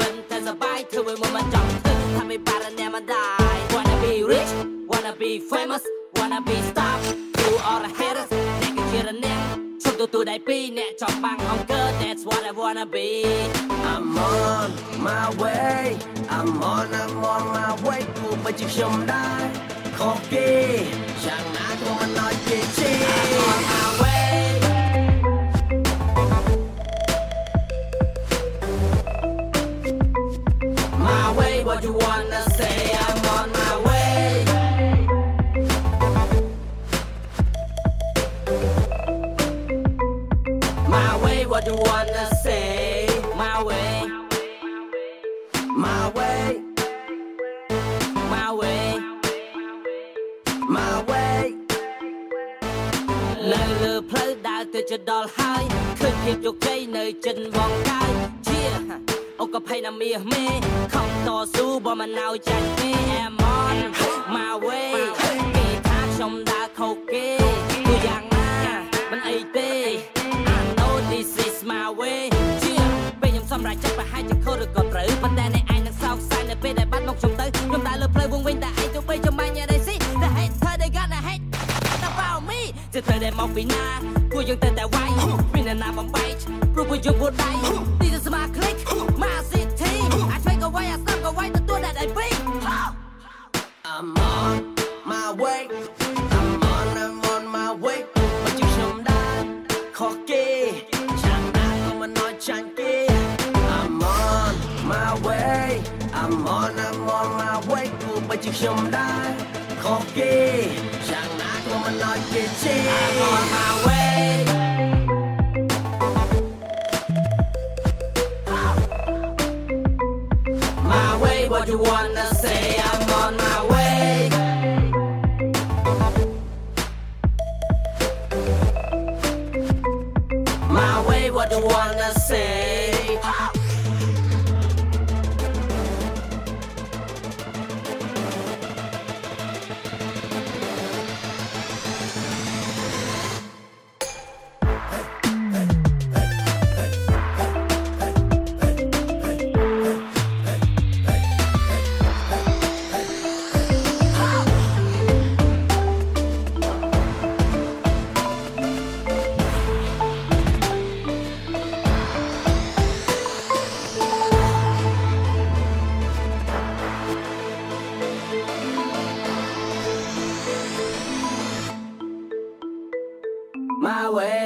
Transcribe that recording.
វិនតែសប្បាយធ្វើឲ្យមកចង់ធ្វើថាមិនបានអ្នកមិនដែរ Wanna be rich wanna be famous wanna be star to all the haters អ្នកគឺជារអ្នកជុំទទួលដៃពីរអ្នកចង់បាំងអង្គើ That's what I wanna be I'm on my way I'm on my way គួរបើជាខ្ញុំដែរខុសគេយ៉ាងណាក៏មិនnóiគេជេ I'm on my way my way what you wanna say I'm on my way my way what you wanna say my way my way my way my way លើផ្លូវដើរទៅជិតដល់ហើយឃើញភាពជោគជ័យនៅជិតវងកាយជាអូកភ័យណាមាសមេខំតស៊ូបើមិនណៅចាញ់ទេ I'm on my way គេថាខ្ញុំដើរខុសគេទោះយ៉ាងណាមិនអីទេ I know this is my way ជាពេលខ្ញុំសម្រេចចិត្តប្រហែលជាខុសឬក៏ត្រូវប៉ុន្តែអ្នកឯងនឹងសោកសៅនៅពេលដែលបាត់មកខ្ញុំទៅខ្ញុំដើរលើផ្លូវវងវិញតែឯងទៅបីចំបាញ់អីស៊ី The hater they gonna hate about me จะเธอได้มองปีหน้ากูยังเต้นแต่ไว้มีนานาบังไบท์ปลุกกูยังปวดใจดีจะสมาคลิกมาสิทีอาช่วยก็ไว้อาซ้ำก็ไว้แต่ตัวได้ได้บิ๊ก I'm on my way I'm on my way បើជាខ្ញុំដែរខុសគេយ៉ាងណាក៏មិនnóiចាញ់គេ I'm on my way I'm on my way គួរបើជាខ្ញុំដែរខុសគេយ៉ាងណាក៏មិនnóiគេជេ I'm on my way my way what you wanna say I'm on my way my way what you wanna say my way